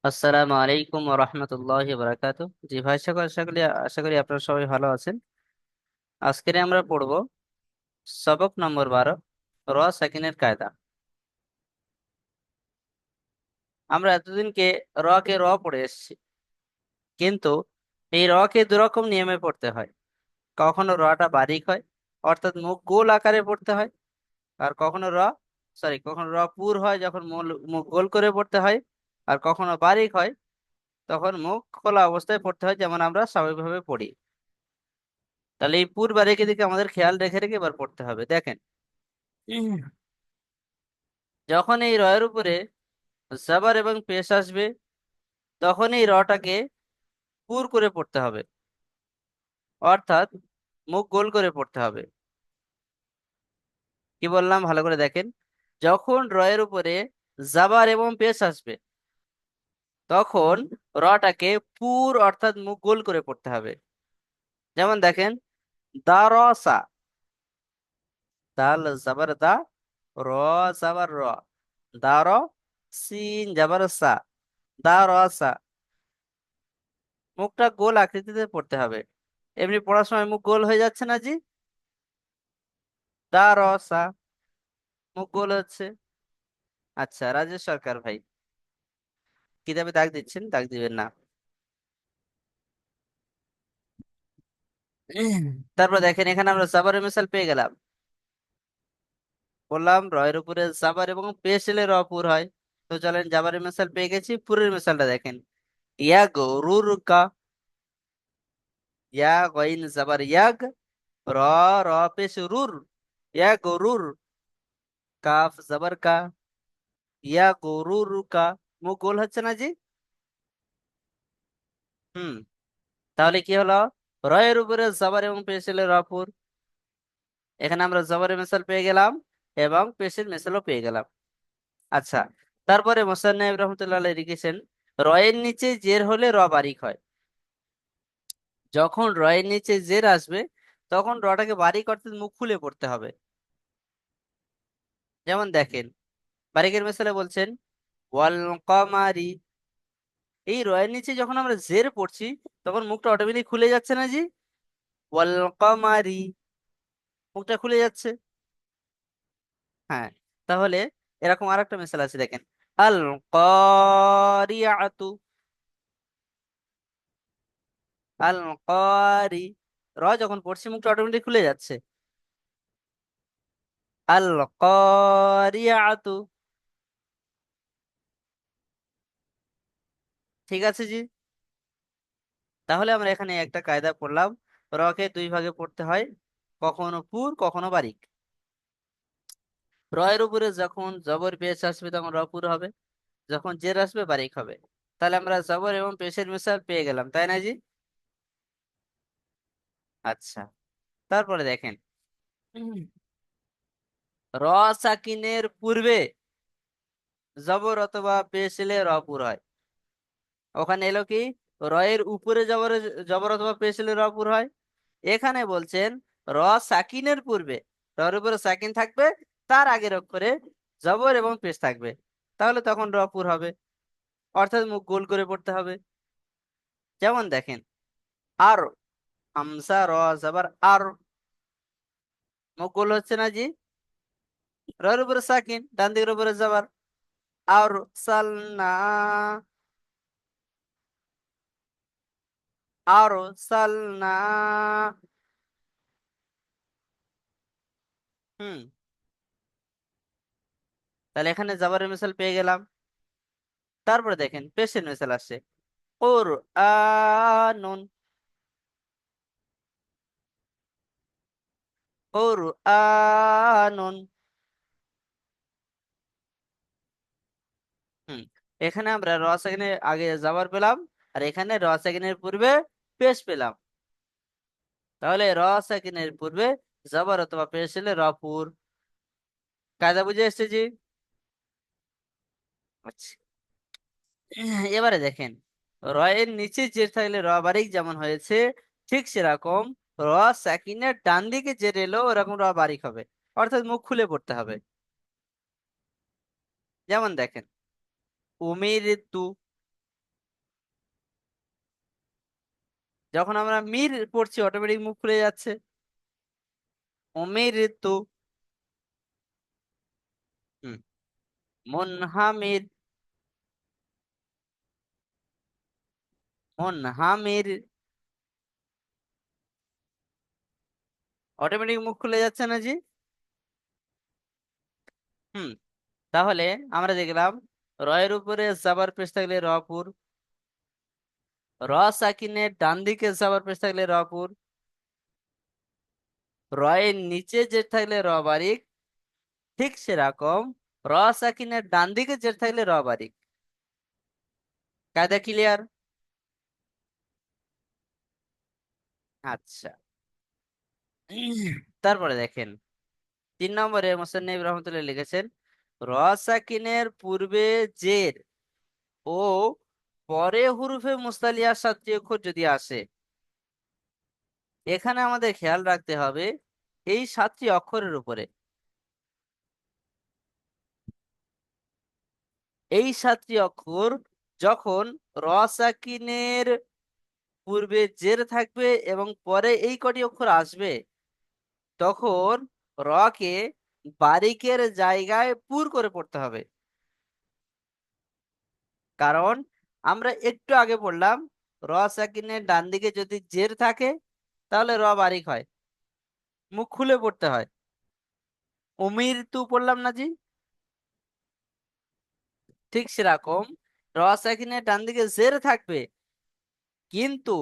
আসসালামু আলাইকুম ওয়া রাহমাতুল্লাহি ওয়া বারাকাতুহু। জি ভাই, সকল সকলে আশা করি আপনারা সবাই ভালো আছেন। আজকে আমরা পড়ব সবক নম্বর 12, র সাকিনের কায়দা। আমরা এতদিনকে কে র পড়ে এসেছি, কিন্তু এই কে দুরকম নিয়মে পড়তে হয়। কখনো টা বারিক হয়, অর্থাৎ মুখ গোল আকারে পড়তে হয়। আর কখনো পুর হয়, যখন মুখ গোল করে পড়তে হয়। আর কখনো বারিক হয়, তখন মুখ খোলা অবস্থায় পড়তে হয়, যেমন আমরা স্বাভাবিকভাবে পড়ি। তাহলে এই পুর বারিকের দিকে আমাদের খেয়াল রেখে রেখে এবার পড়তে হবে। দেখেন, যখন এই রয়ের উপরে জাবার এবং পেশ আসবে, তখন এই রটাকে পুর করে পড়তে হবে, অর্থাৎ মুখ গোল করে পড়তে হবে। কি বললাম ভালো করে দেখেন, যখন রয়ের উপরে জাবার এবং পেশ আসবে, তখন রটাকে পুর অর্থাৎ মুখ গোল করে পড়তে হবে। যেমন দেখেন, দারসা, দাল জাবার দা, র জাবার র, দার, সিন জাবার সা, দারসা। মুখটা গোল আকৃতিতে পড়তে হবে। এমনি পড়ার সময় মুখ গোল হয়ে যাচ্ছে না জি? দা রসা, মুখ গোল হচ্ছে। আচ্ছা, রাজেশ সরকার ভাই, কিতাবে দাগ দিচ্ছেন, দাগ দিবেন না। তারপর দেখেন, এখানে আমরা জাবারের মিসাল পেয়ে গেলাম। বললাম রয়ের উপরে জাবার এবং পেশ এলে র পুর হয়। তো চলেন, জাবারের মিসাল পেয়ে গেছি, পুরের মিসালটা দেখেন। ইয়া গরুর কা, ইয়া গইন জাবার ইয়াগ, র, র পেশ রুর, ইয়া গরুর, কাফ জাবার কা, ইয়া গরুর কা। মুখ গোল হচ্ছে না জি? হুম। তাহলে কি হলো, রয়ের উপরে জবর এবং পেশেলের রপুর। এখানে আমরা জবরের মিসাল পেয়ে গেলাম এবং পেশের মিসালও পেয়ে গেলাম। আচ্ছা, তারপরে মোসান্নেফ রহমতুল্লাহ আলাইহি লিখেছেন, রয়ের নিচে জের হলে র বারিক হয়। যখন রয়ের নিচে জের আসবে, তখন রটাকে বারিক অর্থাৎ মুখ খুলে পড়তে হবে। যেমন দেখেন, বারিকের মিসালে বলছেন, ওয়াল কমারি। এই রয়ের নিচে যখন আমরা জের পড়ছি, তখন মুখটা অটোমেটিক খুলে যাচ্ছে না জি? ওয়াল কমারি, মুখটা খুলে যাচ্ছে। হ্যাঁ। তাহলে এরকম আরেকটা মিসাল আছে, দেখেন, আল কারিয়াতু, আল কারি। যখন পড়ছি, মুখটা অটোমেটিক খুলে যাচ্ছে। আল কারিয়াতু। ঠিক আছে জি? তাহলে আমরা এখানে একটা কায়দা পড়লাম, কে দুই ভাগে পড়তে হয়, কখনো পুর কখনো বারিক। এর উপরে যখন জবর পেশ আসবে, তখন পুর হবে। যখন জের আসবে, বারিক হবে। তাহলে আমরা জবর এবং পেশের মিসাল পেয়ে গেলাম, তাই না জি? আচ্ছা, তারপরে দেখেন, র সাকিনের পূর্বে জবর অথবা পেশ এলে পুর হয়। ওখানে এলো কি, এর উপরে জবর, জবর অথবা পেশ এলে পুর হয়। এখানে বলছেন র সাকিনের পূর্বে, এর উপরে সাকিন থাকবে, তার আগের অক্ষরে জবর এবং পেশ থাকবে, তাহলে তখন পুর হবে, অর্থাৎ মুখ গোল করে পড়তে হবে। যেমন দেখেন, আর, হামজা র জবর আর, মুখ গোল হচ্ছে না জি? এর উপরে সাকিন, ডান দিকের উপরে জবর। আর সালনা, আরো সালনা। হুম। তাহলে এখানে জাবারের মিসাল পেয়ে গেলাম। তারপরে দেখেন, পেশের মিসাল আসছে, ওর আনুন, ওর আনুন। হুম। এখানে আমরা র সেকেন্ডের আগে জাবার পেলাম, আর এখানে র সেকেন্ডের পূর্বে পেশ পেলাম। তাহলে র সেকেন্ডের পূর্বে জাবার অথবা পেশ এলে পুর। কায়দা বুঝে এসছে জি? আচ্ছা, এবারে দেখেন, র এর নিচে জের থাকলে বারিক যেমন হয়েছে, ঠিক সেরকম র সাকিনের ডান দিকে জের এলো, ওরকম বারিক হবে, অর্থাৎ মুখ খুলে পড়তে হবে। যেমন দেখেন, উমির তু, যখন আমরা মির পড়ছি অটোমেটিক মুখ খুলে যাচ্ছে। অমির। হুম। মুনহামির। মুনহামির। অটোমেটিক মুখ খুলে যাচ্ছে না জি? হুম। তাহলে আমরা দেখলাম রয়ের উপরে জাবার পেশ থাকলে রপুর, র সাকিনের ডান দিকে জাবার পেশ থাকলে রপুর, রয়ের নিচে জের থাকলে র বারিক। ঠিক সেরকম র সাকিনের ডান দিকে জের থাকলে র বারিক। কায়দা ক্লিয়ার? আচ্ছা। তারপরে দেখেন 3 নম্বরে মোসান্নিফ রহমতুল্লাহ লিখেছেন র সাকিনের পূর্বে জের ও পরে হুরুফে মুস্তালিয়া 7টি অক্ষর যদি আসে, এখানে আমাদের খেয়াল রাখতে হবে এই 7টি অক্ষরের উপরে। এই 7টি অক্ষর যখন র সাকিনের পূর্বে জের থাকবে এবং পরে এই কটি অক্ষর আসবে, তখন র কে বারিকের জায়গায় পুর করে পড়তে হবে। কারণ আমরা একটু আগে পড়লাম র সাকিনের ডান দিকে যদি জের থাকে তাহলে র বারিক হয়, মুখ খুলে পড়তে হয়। অমির তু পড়লাম না জি? ঠিক সেরকম র সাকিনের ডান দিকে জের থাকবে, কিন্তু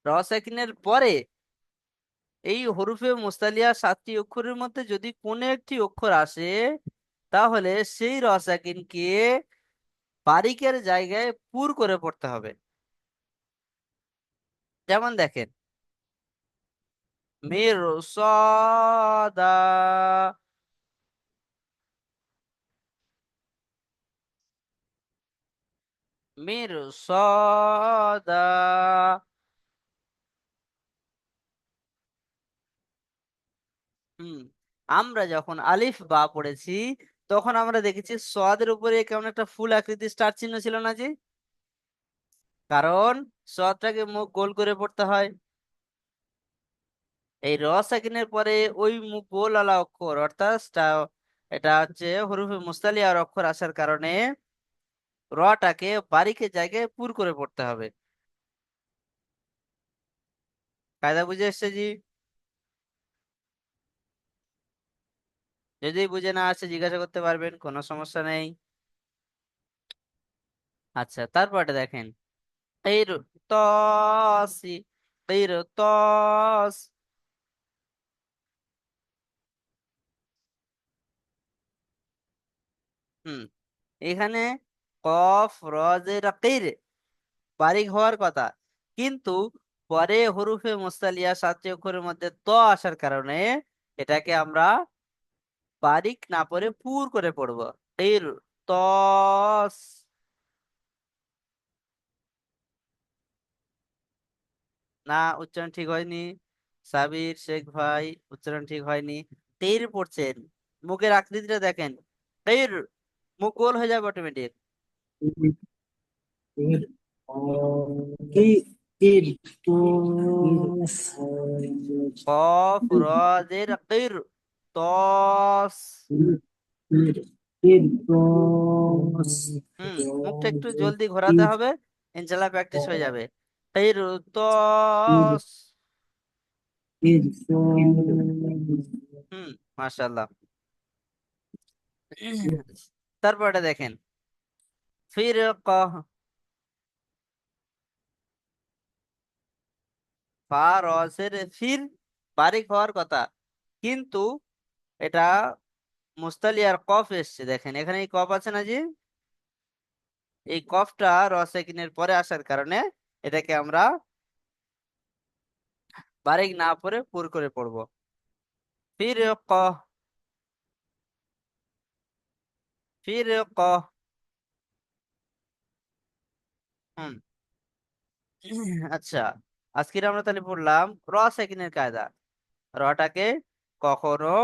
র সাকিনের পরে এই হরফে মুস্তালিয়া 7টি অক্ষরের মধ্যে যদি কোনো একটি অক্ষর আসে, তাহলে সেই র সাকিনকে বারিকের জায়গায় পুর করে পড়তে হবে। যেমন দেখেন মির সদা, মির সদা। হুম। আমরা যখন আলিফ বা পড়েছি তখন আমরা দেখেছি সদের উপরে কেমন একটা ফুল আকৃতি স্টার চিহ্ন ছিল না জি? কারণ সদটাকে মুখ গোল করে পড়তে হয়। এই র সাকিনের পরে ওই মুখ গোল আলা অক্ষর অর্থাৎ এটা হচ্ছে হরফে মুস্তালিয়ার অক্ষর আসার কারণে রটাকে বারিকের জায়গায় পুর করে পড়তে হবে। কায়দা বুঝে এসছে জি? যদি বুঝে না আসে জিজ্ঞাসা করতে পারবেন, কোনো সমস্যা নেই। আচ্ছা, তারপরে দেখেন এর তসি, এর তস। হুম। এখানে কফ রজের কির বারিক হওয়ার কথা, কিন্তু পরে হরুফে মুস্তালিয়া 7টি অক্ষরের মধ্যে ত আসার কারণে এটাকে আমরা বারিক না পড়ে পুর করে পড়বো। এর তস। না, উচ্চারণ ঠিক হয়নি। সাবির শেখ ভাই, উচ্চারণ ঠিক হয়নি। তীর পড়ছেন, মুখের আকৃতিটা দেখেন। তীর, মুখ গোল হয়ে যাবে অটোমেটিক। কফ রজের কির তস। হুম। মুখটা একটু জলদি ঘোরাতে হবে, ইনশাল্লাহ প্র্যাকটিস হয়ে যাবে। কির তস। হুম। মাশাআল্লাহ। তারপরটা দেখেন ফির কহ, ফা রসের ফির বারিক হওয়ার কথা, কিন্তু এটা মুস্তালিয়ার কফ এসছে। দেখেন এখানে এই কফ আছে না জি? এই কফটা রসেকিনের পরে আসার কারণে এটাকে আমরা বারিক না পড়ে পুর করে পড়বো। ফির কহ, ফির কহ। হুম। আচ্ছা, আজকে আমরা তাহলে পড়লাম রসেকিনের কায়দা। রটাকে কখনো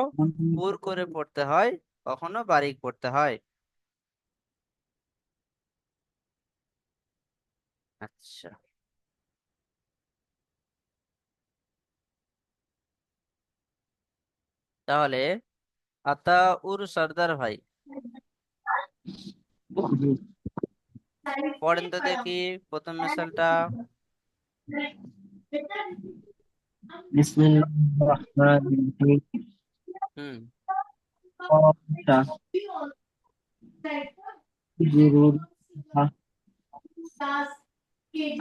পুর করে পড়তে হয়, কখনো বারিক পড়তে হয়। আচ্ছা। তাহলে আতা উর সর্দার ভাই, পড়েন তো দেখি প্রথম মিসালটা। বিসমিল্লাহির রহমানির রহিম। হুম। কটা জরুর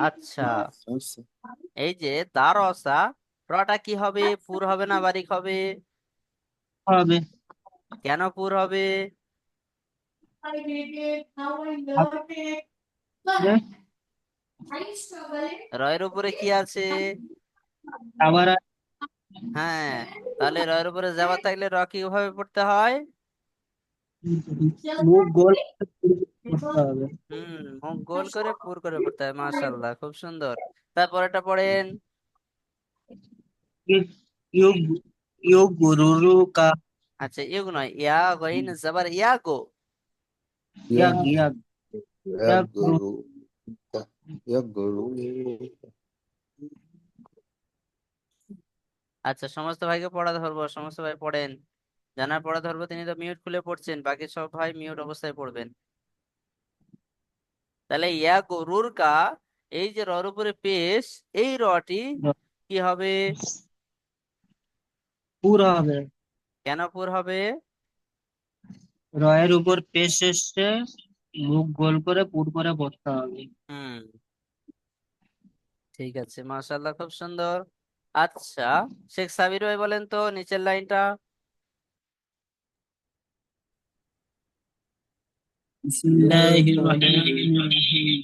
আচ্ছা, এই যে দারসা, রটা কি হবে, পুর হবে না বারিক হবে? হবে। কেন পুর হবে? রয়ের উপরে কি আছে? আবার হ্যাঁ, তাহলে রয়ের উপরে যাওয়া থাকলে র কিভাবে পড়তে হয়? মুখ গোল করতে হবে। মুখ গোল করে পুর করে পড়তে হয়। মাশাআল্লাহ, খুব সুন্দর। তারপরেটা পড়েন। ইউ ইউ ইউ গুরুরু কা আচ্ছা, ইউগ নয়, ইয়া গইন জাবার ইয়াগো। ইয়াগ يغ- ইয়াগ ইয়াগ গুরু يغرو يغرو আচ্ছা, সমস্ত ভাইকে পড়া ধরবো, সমস্ত ভাই পড়েন। জানার পড়া ধরবো, তিনি তো মিউট খুলে পড়ছেন, বাকি সব ভাই মিউট অবস্থায় পড়বেন। তাহলে ইয়া গরুর কা, এই যে রর উপরে পেশ, এই রটি কি হবে? পুরা হবে। কেন পুর হবে? রয়ের উপর পেশ এসছে, মুখ গোল করে পুর করে পড়তে হবে। হুম, ঠিক আছে, মাশাআল্লাহ, খুব সুন্দর। আচ্ছা, শেখ সাবির ভাই বলেন তো নিচের লাইনটা। বিসমিল্লাহির রহমানির রহিম।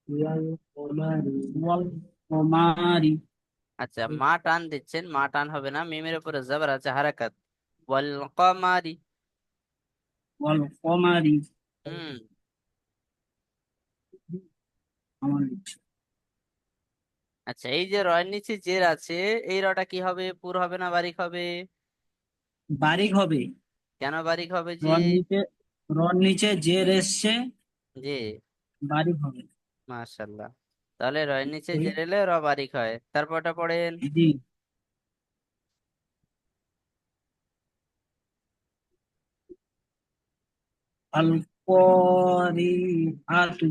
ওয়াল কমারি ওয়াল কমারি আচ্ছা, মা টান দিচ্ছেন, মা টান হবে না, মিমের উপরে জবর আছে, হারাকাত। ওয়াল কমারি। ওয়াল কমারি হুম। আমার আচ্ছা, এই যে রয়ের নিচে জের আছে, এই রটা কি হবে, পুর হবে না বারিক হবে? বারিক হবে। কেন বারিক হবে যে? রন নিচে রন নিচে জের এসছে, জি। বারিক হবে। মাশাল্লাহ, তাহলে রয়ের নিচে এই জের এলে র বারিক হয়। তারপরটা পড়েন। জি আল করি আতু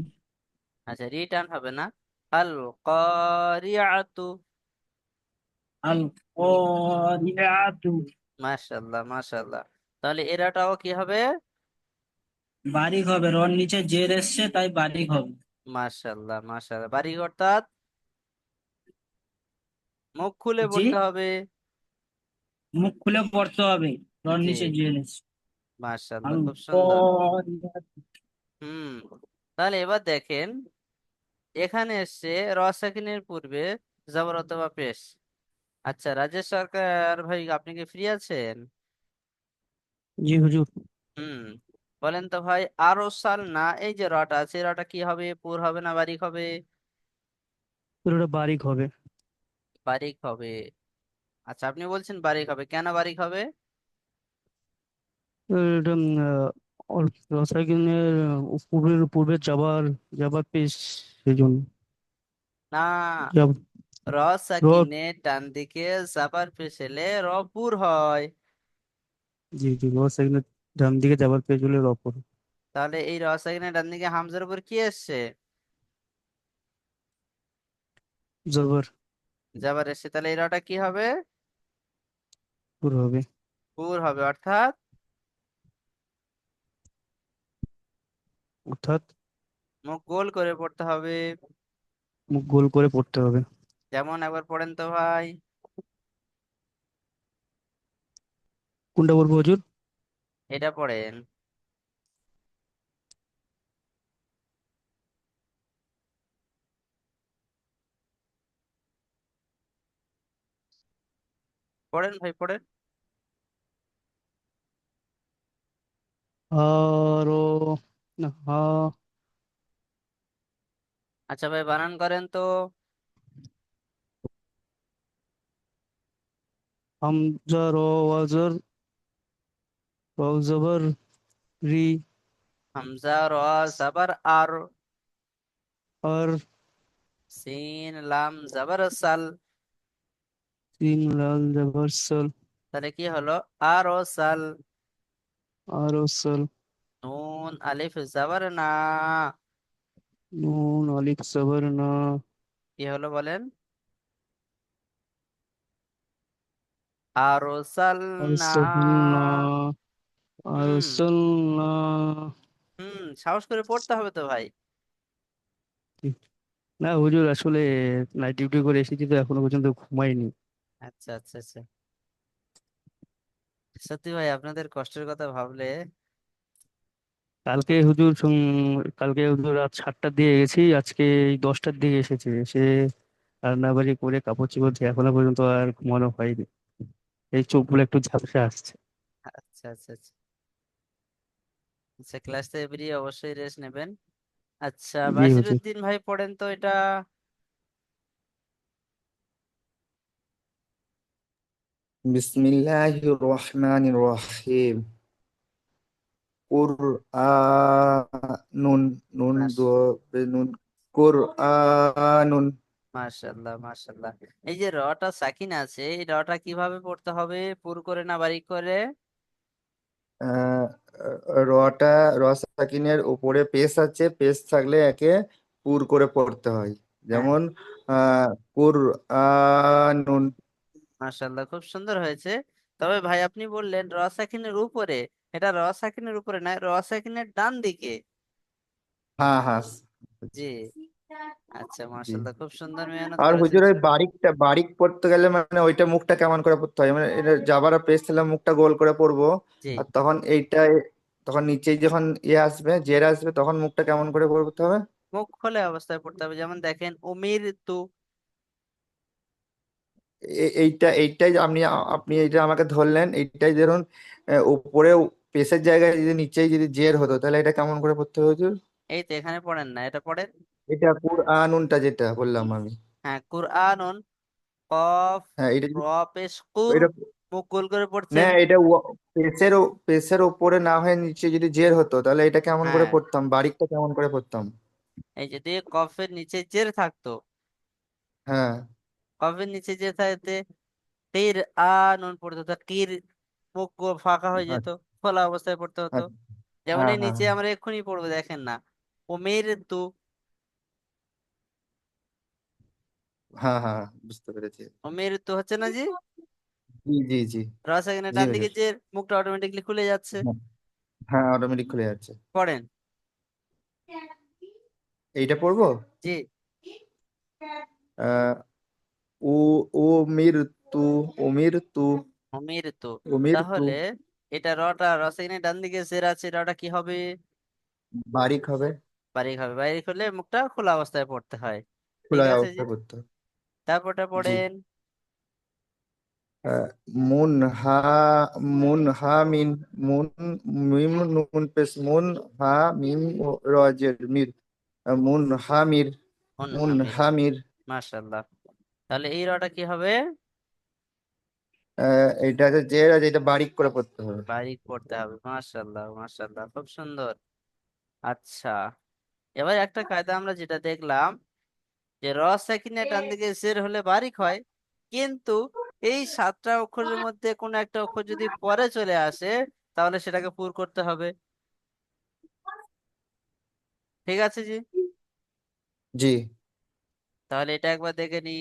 আচ্ছা, রিটার্ন হবে না, আল কারিয়াতু। আল করি আতু মাশাল্লাহ, মাশাল্লাহ, তাহলে এরাটাও কি হবে? বারিক হবে। রন নিচে জের এসছে তাই বারিক হবে। মাশাল্লাহ, মাশাল্লাহ, বারিক অর্থাৎ মুখ খুলে জি, পড়তে হবে। মুখ খুলে পড়তে হবে। রন জি, নিচে জের এসছে। মাশাল্লাহ, আল খুব সুন্দর। করি হুম, তাহলে এবার দেখেন, এখানে এসছে র সাকিনের পূর্বে জবর অথবা পেশ। আচ্ছা, রাজেশ সরকার ভাই, আপনি কি ফ্রি আছেন? জি হুজুর। হুম, বলেন তো ভাই, আরো সাল না, এই যে রটা আছে, রটা কি হবে, পুর হবে না বারিক হবে? পুরোটা বারিক হবে। বারিক হবে। আচ্ছা, আপনি বলছেন বারিক হবে, কেন বারিক হবে? এটা রসায়নের পূর্বের পূর্বে যাবার যাবার পেশ, সেই জন্য না, যাব র রব। সাকিনে ডান দিকে জাবার পেশ এলে র পুর হয়। জি জি, রসায়নের ডান দিকে যাবার পেশ হলে রপর তাহলে এই র সাকিনের ডান দিকে হামজার উপর কি এসছে? জবর জাবার এসছে, তাহলে এই রটা কি হবে? পুর হবে। পুর হবে, অর্থাৎ অর্থাৎ মুখ গোল করে পড়তে হবে। মুখ গোল করে পড়তে হবে। যেমন, একবার পড়েন তো ভাই। কোনটা বলবো হুজুর? এটা পড়েন। পড়েন ভাই, পড়েন। আরো না হা আচ্ছা ভাই, বানান করেন তো। হামজা র ওয়াজর র জবর রি হামজা র জাবার আর, আর সিন লাম জাবার সাল, সিন লাল জবর সল। তাহলে কি হলো? আর ও সাল। আর ও সল। নুন আলিফ জাবার না। নুন আলিফ জবর না। কি হলো বলেন? আর ও সাল না। আরসালনা। হুম আরসালনা। সাহস করে পড়তে হবে তো ভাই। না হুজুর, আসলে নাইট ডিউটি করে এসেছি তো এখনো পর্যন্ত ঘুমাইনি। আচ্ছা আচ্ছা আচ্ছা। সত্যি ভাই আপনাদের কষ্টের কথা ভাবলে। কালকে হুজুর রাত 7টার দিকে গেছি, আজকে এই 10টার দিকে এসেছে। এসে রান্নাবাড়ি করে কাপড় চোপড় ধুয়ে এখনো পর্যন্ত আর ঘুমানো হয়নি। এই চোখগুলো একটু ঝাপসা আসছে। আচ্ছা আচ্ছা আচ্ছা। আচ্ছা ক্লাস থেকে বেরিয়ে অবশ্যই রেস্ট নেবেন। আচ্ছা জি হুজুর। বাসিরুদ্দিন ভাই পড়েন তো এটা। বিসমিল্লাহির রহমানির রহিম। কুরআনুন। নুন মাস দো নুন। কুরআনুন। মাশাল্লাহ মাশাল্লাহ। এই যে রটা সাকিন আছে, এই রটা কিভাবে পড়তে হবে, পুর করে না বারিক করে? আহ, রটা র সাকিনের উপরে পেশ আছে, পেশ থাকলে একে পুর করে পড়তে হয়। হ্যাঁ যেমন কুরআনুন। মাশাল্লাহ, খুব সুন্দর হয়েছে। তবে ভাই আপনি বললেন র সাকিনের উপরে। এটা র সাকিনের উপরে নয়, র সাকিনের ডান দিকে। হ্যাঁ হ্যাঁ। জি। আচ্ছা জি। মাশাল্লাহ, খুব সুন্দর মেহনত আর করেছেন। হুজুর ওই বারিক পড়তে গেলে মানে ওইটা মুখটা কেমন করে পড়তে হয়, মানে এটা জাবারা পেশ দিলে মুখটা গোল করে পড়বো। জি। আর তখন এইটাই, তখন নিচেই যখন আসবে, জের আসবে, তখন মুখটা কেমন করে পড়তে হবে? মুখ খোলা অবস্থায় পড়তে হবে, যেমন দেখেন উমির তু। এইটাই আপনি এইটা আমাকে ধরলেন, এইটাই ধরুন উপরে পেশের জায়গায় যদি নিচেই যদি জের হতো, তাহলে এটা কেমন করে পড়তে হবে হুজুর? এই তো এখানে পড়েন না, এটা পড়েন। এটা কুরআনুনটা যেটা বললাম আমি। হ্যাঁ কুরআনুন। কফ। হ্যাঁ এটা র পেশ কুর। এটা মুখ গোল করে না, পড়ছেন। এটা পেসের ওপরে না হয়ে নিচে যদি জের হতো, তাহলে এটা কেমন করে হ্যাঁ পড়তাম, বারিকটা কেমন করে পড়তাম? এই যদি কফের নিচে জের থাকতো, হ্যাঁ কফের নিচে জের থাকতে তীর আ নুন পড়তো, তো কির। ফাঁকা হয়ে যেত, আচ্ছা খোলা অবস্থায় পড়তে হতো। আচ্ছা। যেমন হ্যাঁ এই হ্যাঁ নিচে আমরা এক্ষুনি পড়বো, দেখেন না। উমির তু। হ্যাঁ হ্যাঁ হ্যাঁ, বুঝতে পেরেছি। উমির তু হচ্ছে না জি? জি জি জি। রস এখানে জি ডান দিকে হুজুর। যে মুখটা অটোমেটিকলি খুলে যাচ্ছে। হ্যাঁ হ্যাঁ, অটোমেটিক খুলে যাচ্ছে। পড়েন। এইটা পড়বো। জি। আহ উ ও মির তু। উমির তু। উমির তু। উমির তু। তাহলে এটা রটা রস এখানে ডান দিকে জের আছে, রটা কি হবে? বারিক হবে। বারিক হবে, বারিক হলে মুখটা খোলা অবস্থায় পড়তে হয়। ঠিক খোলা আছে জি। অবস্থা করতে হবে। তারপরটা জি। পড়েন। আহ, মুন হা মুন হা মিন। মুন মিম নুন পেশ মুন হা মিম রজের মির। মুন হামির। মুন হামির। হামির। মাশাল্লাহ। তাহলে এই রটা কি হবে? এইটা আছে জের আছে, এটা বারিক করে পড়তে হবে। বারিক পড়তে হবে, মাশাল্লাহ মাশাল্লাহ, খুব সুন্দর। আচ্ছা এবার একটা কায়দা আমরা যেটা দেখলাম, যে র সাকিনের ডান দিকে জের হলে বারিক হয়, কিন্তু এই 7টা অক্ষরের মধ্যে কোনো একটা অক্ষর যদি পরে চলে আসে, তাহলে সেটাকে পুর করতে হবে। ঠিক আছে জি। জি। তাহলে এটা একবার দেখে নি।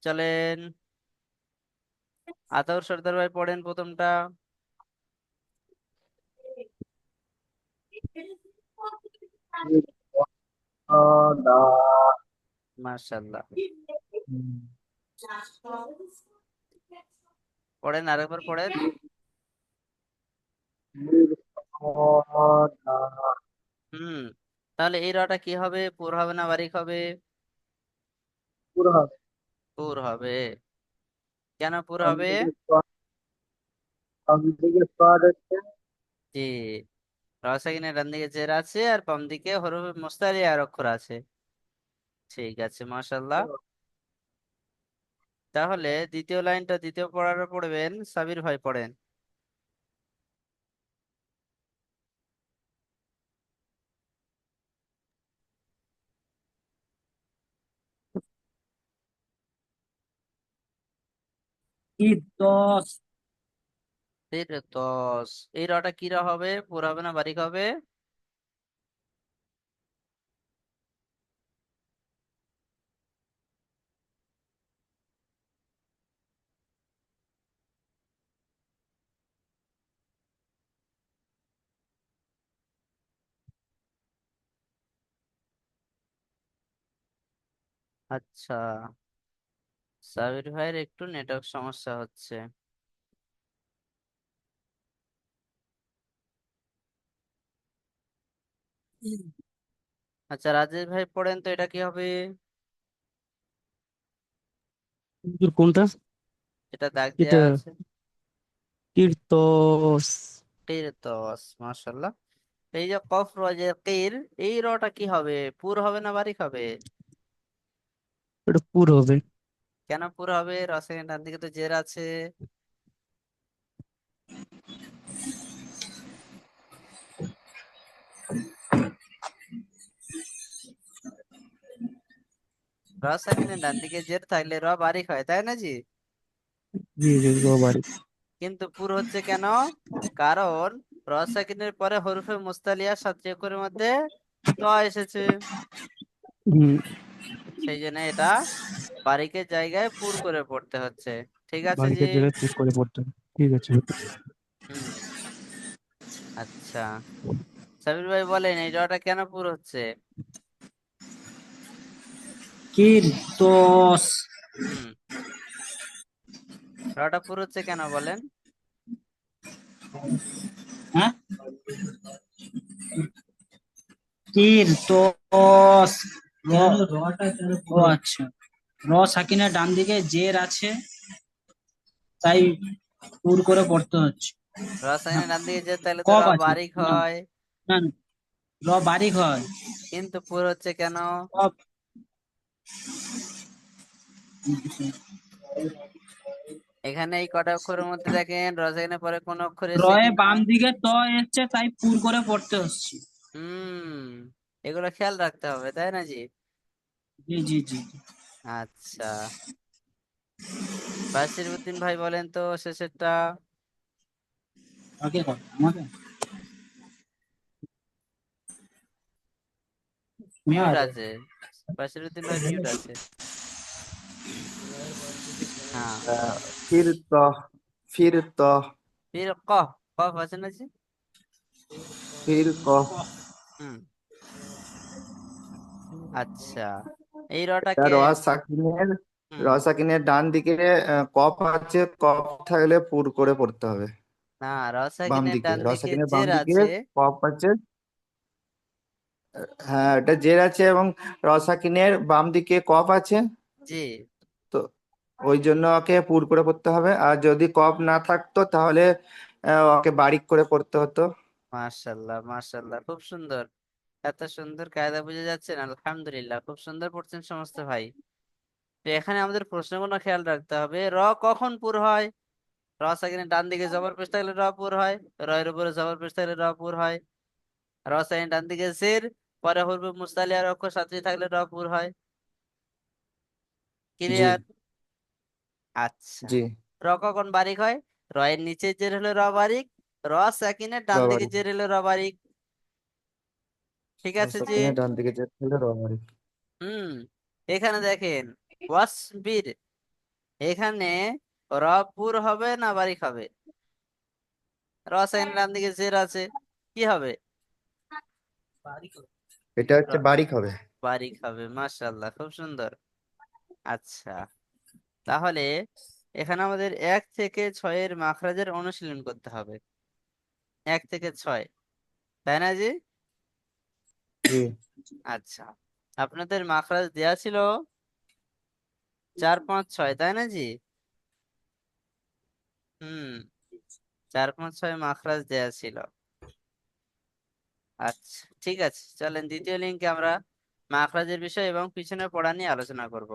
চলেন। আতাউর সর্দার ভাই পড়েন প্রথমটা। মাশাল্লাহ। পড়েন আরেকবার পড়েন। হুম। তাহলে এই রটা কি হবে, পুর হবে না বারিক হবে? পুর হবে। কেন পুর হবে? জি। রসায়নের ডান দিকে জের আছে আর বাম দিকে হরফে মুস্তারি আর অক্ষর আছে। ঠিক আছে মাশাল্লাহ। তাহলে দ্বিতীয় লাইনটা দ্বিতীয় পড়াটা পড়বেন, সাবির ভাই পড়েন। কিরতস। কিরতস। এই রটা কি র হবে? পুর হবে না বারিক হবে? আচ্ছা, সাবির ভাইয়ের একটু নেটওয়ার্ক সমস্যা হচ্ছে। আচ্ছা, রাজেশ ভাই পড়েন তো, এটা কি হবে? হুজুর কোনটা? এটা দাগ এটা দেওয়া আছে। কীর্তস। কিরতস, মাশাআল্লাহ। এই যে কফ রজের কির, এই রটা কি হবে? পুর হবে না বারিক হবে? এটা পুর হবে। কেন পুর হবে? রসের ডান দিকে তো জের আছে। রসায়নের ডান দিকে জের থাকলে র বারিক হয়, তাই না জি? জি জি বাড়ি। কিন্তু পুর হচ্ছে কেন? কারণ রসায়নের পরে হরফে মুস্তালিয়া সাত অক্ষরের মধ্যে ত এসেছে। হুম। সেই জন্য এটা বারিকের জায়গায় পুর করে পড়তে হচ্ছে। ঠিক আছে জি? বাড়িতে জেলে ঠিক করে পড়তে হবে। ঠিক আছে। হুম। আচ্ছা, সাবির ভাই বলেন এই রটা কেন পুর হচ্ছে? কিরতস। হুম, রটা পুর হচ্ছে কেন বলেন? হ্যাঁ, কিরতস। র। ও আচ্ছা, র সাকিনের ডান দিকে জের আছে, তাই পুর করে পড়তে হচ্ছে। না, রসায়নের ডান দিকে যে, তাহলে তো র কফ আছে। বারিক না হয়। না না, র বারিক হয়। কিন্তু পুর হচ্ছে কেন? কফ। এখানে এই কটা অক্ষরের মধ্যে দেখেন রসায়নের পরে কোন অক্ষর এসছে রয়ে কিনা? বাম দিকে ত এসছে, তাই পুর করে পড়তে হচ্ছে। হুম, এগুলো খেয়াল রাখতে হবে, তাই না জি? জি জি জি জি। আচ্ছা, বাসির উদ্দিন ভাই বলেন তো শেষেরটা। ওকে কর আমাকে। মিউট আর আছে, বাসির উদ্দিন ভাই মিউট আছে। হ্যাঁ, फिर तो फिर तो ফির কফ, কফ আছে না জি? फिर को কফ। হুম, আচ্ছা, এই এটা রটাকে। র হুম, সাকিনের ডান দিকে কফ আছে, কফ থাকলে পুর করে পড়তে হবে। না, বাম রসায়নের দিকে ডান র দিকে সাকিনের বাম জের দিকে আছে। কফ আছে। হ্যাঁ, এটা জের আছে এবং র সাকিনের বাম দিকে কফ আছে। জি, তো ওই জন্য ওকে পুর করে পড়তে হবে, আর যদি কফ না থাকতো তাহলে ওকে বারিক করে পড়তে হতো। মাশাল্লাহ মাশাল্লাহ, খুব সুন্দর। এত সুন্দর কায়দা বুঝে যাচ্ছেন, আলহামদুলিল্লাহ, খুব সুন্দর পড়ছেন সমস্ত ভাই। তো এখানে আমাদের প্রশ্নগুলো খেয়াল রাখতে হবে। র কখন পুর হয়? র সাকিনের ডান দিকে জবর পেশ থাকলে র পুর হয়। র এর উপরে জবর পেশ থাকলে র পুর হয়। র সাকিনের ডান দিকে জের, পরে হরফে মুস্তালিয়ার অক্ষর সাথে থাকলে র পুর হয়। জি ক্লিয়ার? আচ্ছা, জি। র কখন বারিক হয়? র এর নিচে জের হলো র বারিক, র সাকিনের ডান দিকে রবারি জের হলো র বারিক। ঠিক র আছে জি? সাকিনের ডান দিকে যেতে হলে রবারি। হুম, এখানে দেখেন ওয়াসবির, এখানে র পুর হবে না বারিক হবে? র সাকিনের ডান দিকে জের আছে, কি হবে? এটা হচ্ছে র- বারিক হবে। বারিক হবে, মাশাআল্লাহ, খুব সুন্দর। আচ্ছা, তাহলে এখানে আমাদের 1 থেকে 6 মাখরাজের অনুশীলন করতে হবে। 1 থেকে 6, তাই না জি? জি আচ্ছা, আপনাদের মাখরাজ দেয়া ছিল 4 5 6, তাই না জি? হুম, 4 5 6 মাখরাজ দেয়া ছিল। আচ্ছা, ঠিক আছে, চলেন দ্বিতীয় লিঙ্কে আমরা মাখরাজের বিষয় এবং পিছনে পড়া নিয়ে আলোচনা করব।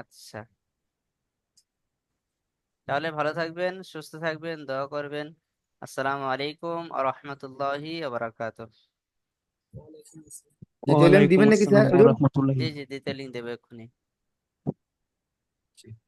আচ্ছা, তাহলে ভালো থাকবেন, সুস্থ থাকবেন, দোয়া করবেন। আসসালামু আলাইকুম আ রহমতুল্লাহি ওয়া বারাকাতুহু। দ্বিতীয় লিঙ্ক ওয়ালাইকুম দিবেন নাকি স্যার? আসসালাম ওয়া রাহমাতুল্লাহি। জি জি, দ্বিতীয় লিঙ্ক দেবো এক্ষুনি। করছি।